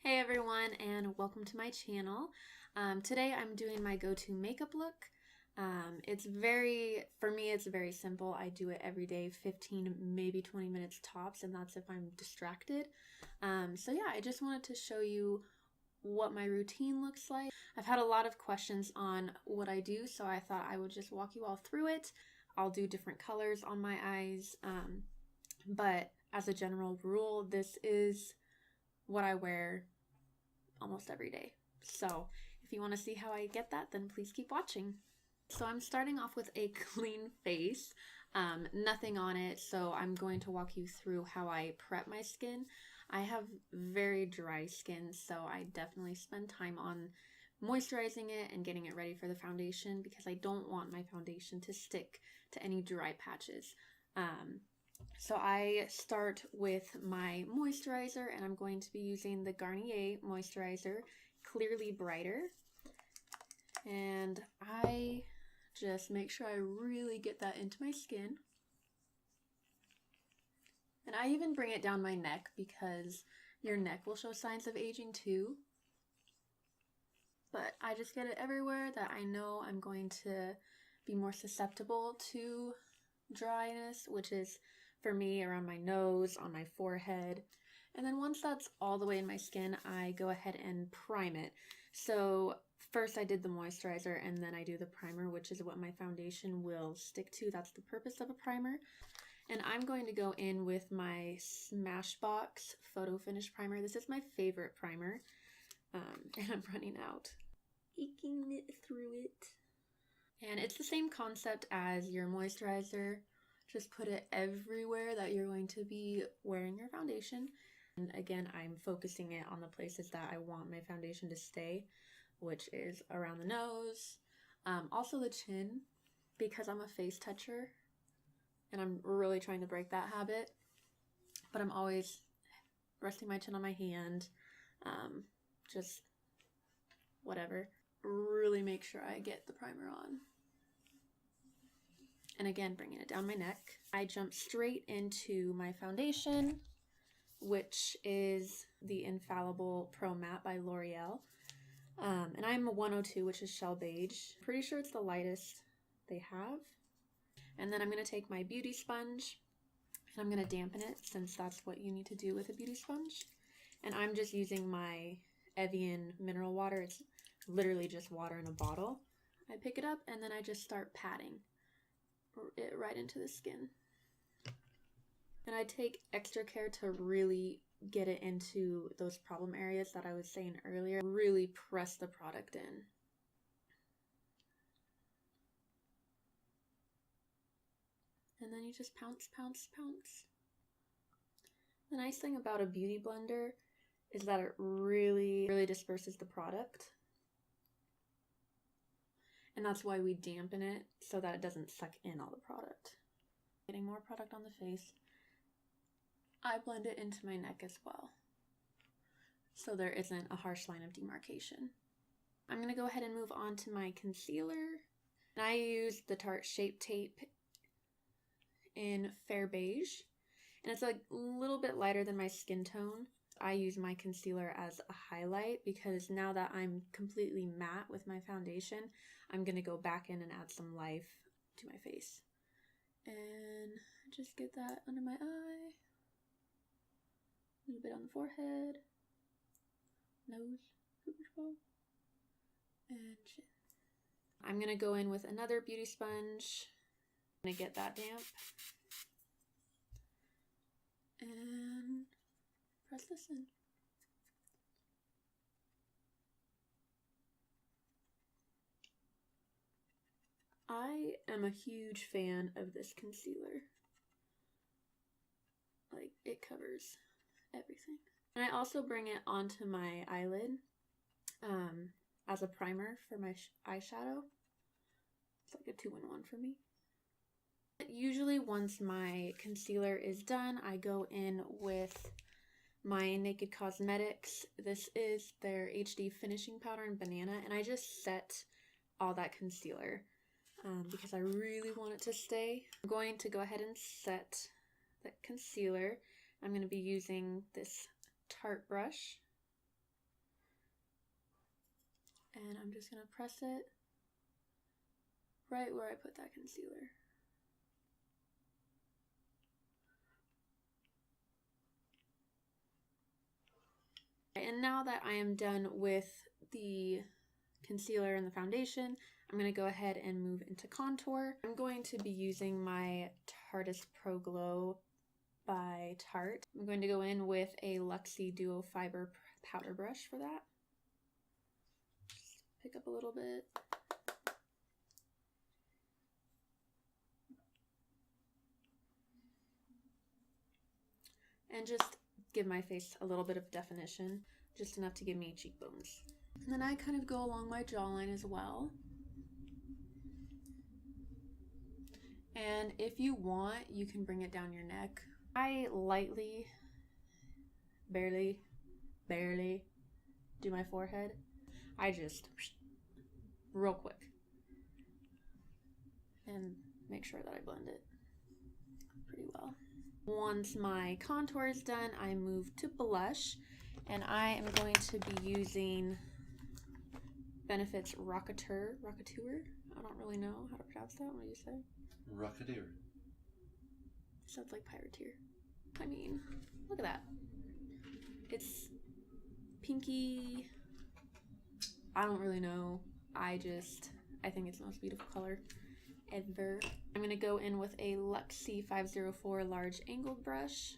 Hey everyone, and welcome to my channel. Today I'm doing my go-to makeup look. For me it's very simple. I do it every day, 15 maybe 20 minutes tops, and that's if I'm distracted. So yeah, I just wanted to show you what my routine looks like. I've had a lot of questions on what I do, so I thought I would just walk you all through it. I'll do different colors on my eyes, but as a general rule, this is what I wear almost every day. So if you want to see how I get that, then please keep watching. So I'm starting off with a clean face, nothing on it, so I'm going to walk you through how I prep my skin. I have very dry skin, so I definitely spend time on moisturizing it and getting it ready for the foundation because I don't want my foundation to stick to any dry patches. So I start with my moisturizer, and I'm going to be using the Garnier moisturizer, Clearly Brighter. And I just make sure I really get that into my skin. And I even bring it down my neck because your neck will show signs of aging too. But I just get it everywhere that I know I'm going to be more susceptible to dryness, which is for me around my nose, on my forehead. And then once that's all the way in my skin, I go ahead and prime it. So first I did the moisturizer and then I do the primer, which is what my foundation will stick to. That's the purpose of a primer. And I'm going to go in with my Smashbox Photo Finish Primer. This is my favorite primer. And I'm running out. Eking it through it. And it's the same concept as your moisturizer. Just put it everywhere that you're going to be wearing your foundation. And again, I'm focusing it on the places that I want my foundation to stay, which is around the nose, also the chin, because I'm a face toucher and I'm really trying to break that habit. But I'm always resting my chin on my hand, just whatever. Really make sure I get the primer on. And again, bringing it down my neck. I jump straight into my foundation, which is the Infallible Pro Matte by Loreal. And I'm a 102, which is Shell Beige. Pretty sure it's the lightest they have. And then I'm going to take my beauty sponge and I'm going to dampen it, since that's what you need to do with a beauty sponge. And I'm just using my Evian mineral water. It's literally just water in a bottle. I pick it up and then I just start patting it right into the skin. And I take extra care to really get it into those problem areas that I was saying earlier. Really press the product in. And then you just pounce, pounce, pounce. The nice thing about a beauty blender is that it really disperses the product. And that's why we dampen it, so that it doesn't suck in all the product. Getting more product on the face, I blend it into my neck as well, so there isn't a harsh line of demarcation. I'm going to go ahead and move on to my concealer. And I use the Tarte Shape Tape in Fair Beige, and it's a little bit lighter than my skin tone. I use my concealer as a highlight because now that I'm completely matte with my foundation, I'm going to go back in and add some life to my face. And just get that under my eye, a little bit on the forehead, nose, and chin. I'm going to go in with another beauty sponge. I'm going to get that damp. And press this in. I am a huge fan of this concealer. Like, it covers everything. And I also bring it onto my eyelid as a primer for my eyeshadow. It's like a 2-in-1 for me. Usually once my concealer is done, I go in with my Naked Cosmetics. This is their HD Finishing Powder in Banana, and I just set all that concealer because I really want it to stay. I'm going to go ahead and set that concealer. I'm going to be using this Tarte brush And I'm just going to press it right where I put that concealer. And now that I am done with the concealer and the foundation, I'm going to go ahead and move into contour. I'm going to be using my Tarteist Pro Glow by Tarte. I'm going to go in with a Luxie Duo Fiber powder brush for that. Just pick up a little bit. And just give my face a little bit of definition, just enough to give me cheekbones. And then I kind of go along my jawline as well. And if you want, you can bring it down your neck. I lightly, barely do my forehead. I just, real quick. And make sure that I blend it pretty well. Once my contour is done, I move to blush, and I am going to be using Benefit's Rockateur. I don't really know how to pronounce that. What do you say? Rockateur. Sounds like pirateer. I mean, look at that. It's pinky. I don't really know. I think it's the most beautiful color ever. I'm going to go in with a Luxie 504 large angled brush.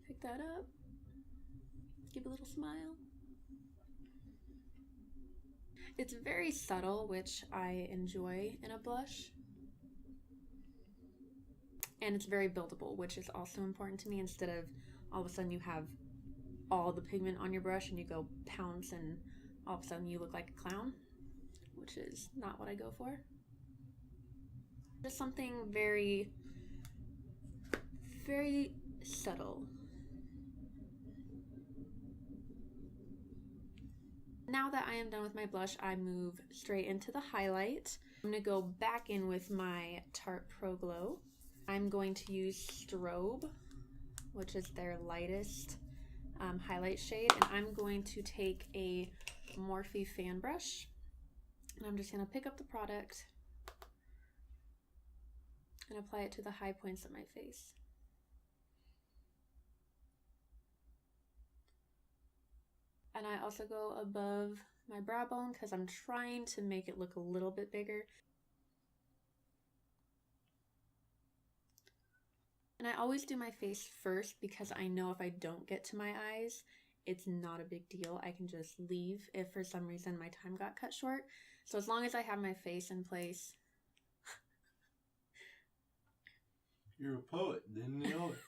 Pick that up. Give a little smile. It's very subtle, which I enjoy in a blush. And it's very buildable, which is also important to me, instead of all of a sudden you have all the pigment on your brush and you go pounce and all of a sudden you look like a clown, which is not what I go for. Just something very, very subtle. Now that I am done with my blush, I move straight into the highlight. I'm going to go back in with my Tarte Pro Glow. I'm going to use Strobe, which is their lightest highlight shade, and I'm going to take a Morphe fan brush, and I'm just going to pick up the product and apply it to the high points of my face. And I also go above my brow bone because I'm trying to make it look a little bit bigger. And I always do my face first because I know if I don't get to my eyes, it's not a big deal. I can just leave if for some reason my time got cut short. So as long as I have my face in place. You're a poet, didn't you know it?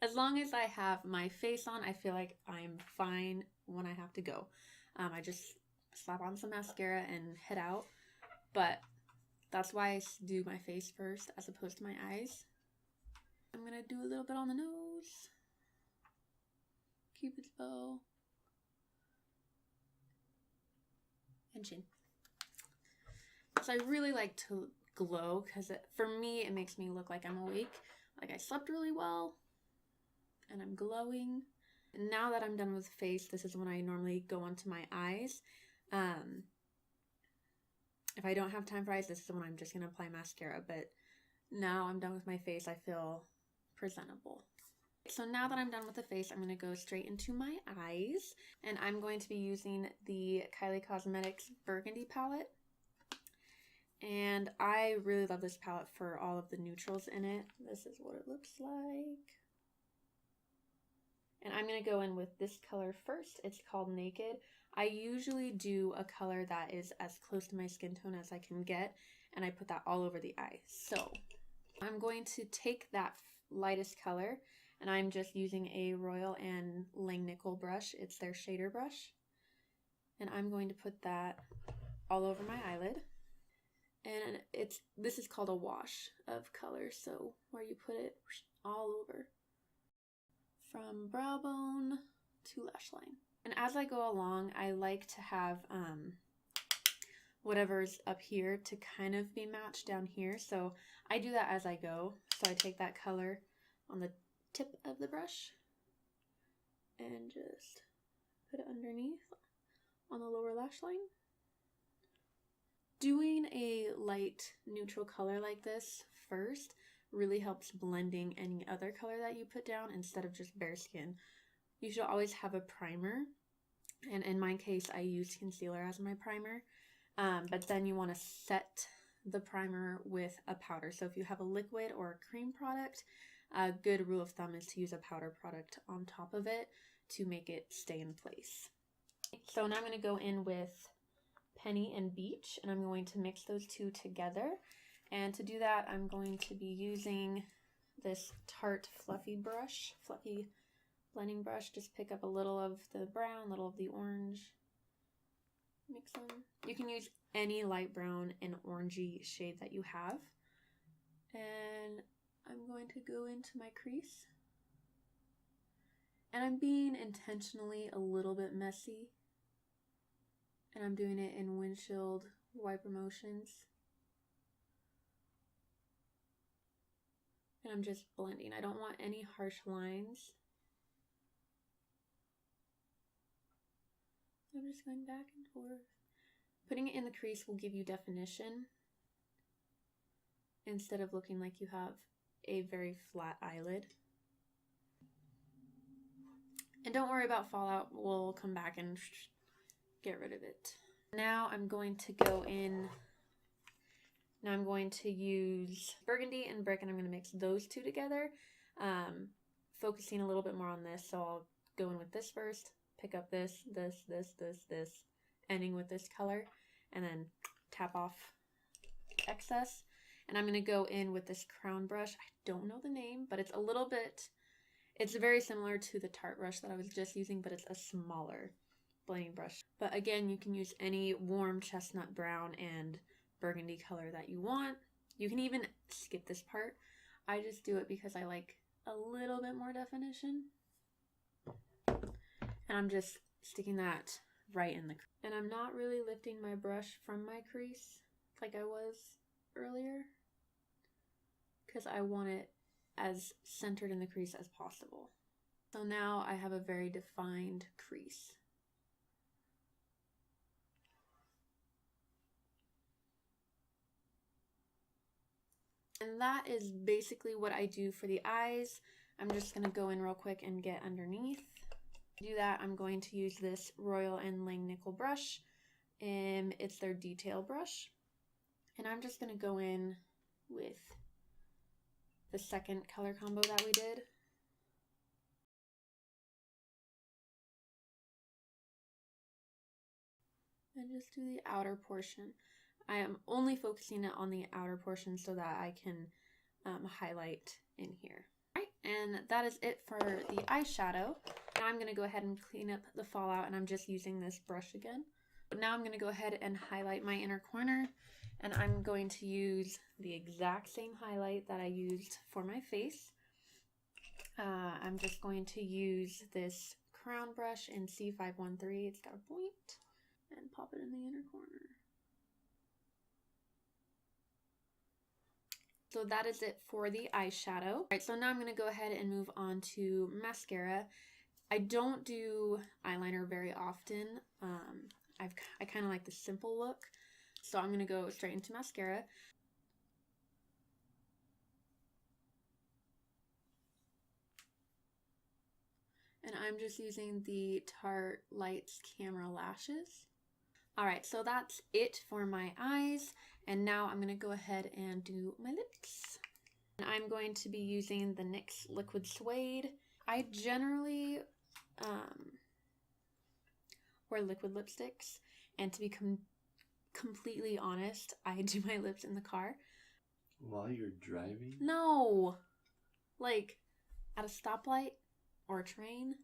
As long as I have my face on, I feel like I'm fine when I have to go. I just slap on some mascara and head out. But that's why I do my face first as opposed to my eyes. I'm going to do a little bit on the nose. Cupid's bow. And chin. So I really like to glow because for me it makes me look like I'm awake. Like I slept really well. And I'm glowing. And now that I'm done with the face, this is when I normally go onto my eyes. If I don't have time for eyes, this is when I'm just going to apply mascara. But now I'm done with my face, I feel presentable. So now that I'm done with the face, I'm going to go straight into my eyes. And I'm going to be using the Kylie Cosmetics Burgundy palette. And I really love this palette for all of the neutrals in it. This is what it looks like. And I'm going to go in with this color first. It's called Naked. I usually do a color that is as close to my skin tone as I can get, and I put that all over the eye. So I'm going to take that lightest color, and I'm just using a Royal and Langnickel brush. It's their shader brush. And I'm going to put that all over my eyelid. And this is called a wash of color, so where you put it all over. From brow bone to lash line. And as I go along, I like to have whatever's up here to kind of be matched down here. So I do that as I go. So I take that color on the tip of the brush and just put it underneath on the lower lash line. Doing a light neutral color like this first really helps blending any other color that you put down instead of just bare skin. You should always have a primer, and in my case I use concealer as my primer, but then you want to set the primer with a powder. So if you have a liquid or a cream product, a good rule of thumb is to use a powder product on top of it to make it stay in place. So now I'm going to go in with Penny and Beach, and I'm going to mix those two together. And to do that, I'm going to be using this Tarte fluffy blending brush. Just pick up a little of the brown, little of the orange, mix them. You can use any light brown and orangey shade that you have. And I'm going to go into my crease. And I'm being intentionally a little bit messy. And I'm doing it in windshield wiper motions. And I'm just blending. I don't want any harsh lines. I'm just going back and forth. Putting it in the crease will give you definition instead of looking like you have a very flat eyelid. And don't worry about fallout. We'll come back and get rid of it. Now I'm going to go in. Now I'm going to use Burgundy and Brick, and I'm going to mix those two together, focusing a little bit more on this. So I'll go in with this first, pick up this, ending with this color, and then tap off excess. And I'm going to go in with this crown brush. I don't know the name, but it's a little bit, it's very similar to the Tarte brush that I was just using, but it's a smaller blending brush. But again, you can use any warm chestnut brown and burgundy color that you want. You can even skip this part. I just do it because I like a little bit more definition. And I'm just sticking that right in the crease. And I'm not really lifting my brush from my crease like I was earlier, because I want it as centered in the crease as possible. So now I have a very defined crease. And that is basically what I do for the eyes. I'm just going to go in real quick and get underneath. To do that, I'm going to use this Royal and Langnickel brush. It's their detail brush. And I'm just going to go in with the second color combo that we did. And just do the outer portion. I am only focusing it on the outer portion so that I can highlight in here. Alright, and that is it for the eyeshadow. Now I'm going to go ahead and clean up the fallout, and I'm just using this brush again. But now I'm going to go ahead and highlight my inner corner, and I'm going to use the exact same highlight that I used for my face. I'm just going to use this crown brush in C513. It's got a point, and pop it in the inner corner. So that is it for the eyeshadow. All right, so now I'm going to go ahead and move on to mascara. I don't do eyeliner very often. I kind of like the simple look, so I'm going to go straight into mascara. And I'm just using the Tarte Lights Camera Lashes. Alright, so that's it for my eyes, and now I'm going to go ahead and do my lips. And I'm going to be using the NYX Liquid Suede. I generally wear liquid lipsticks, and to be completely honest, I do my lips in the car. While you're driving? No! Like, at a stoplight or a train.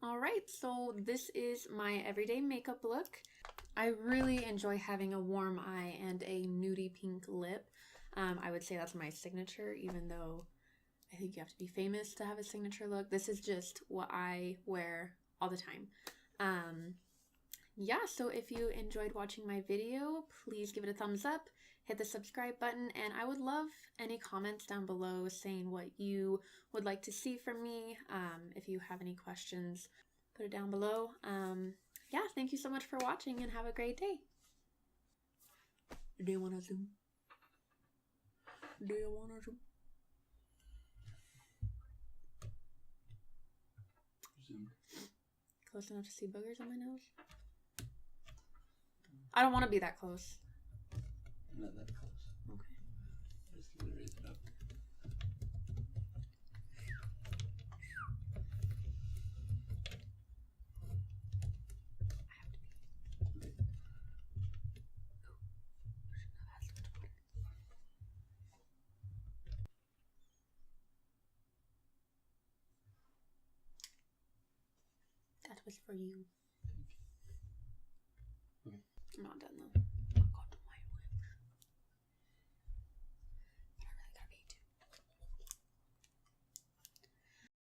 Alright, so this is my everyday makeup look. I really enjoy having a warm eye and a nudie pink lip. I would say that's my signature, even though I think you have to be famous to have a signature look. This is just what I wear all the time. yeah, so if you enjoyed watching my video, please give it a thumbs up, hit the subscribe button, and I would love any comments down below saying what you would like to see from me. If you have any questions, put it down below. Yeah, thank you so much for watching and have a great day. Do you want to zoom? Do you want to zoom? Zoom. Close enough to see boogers on my nose? I don't want to be that close. Not that close. Okay. Just a little raise it up. That was for you. Okay. I'm not done though.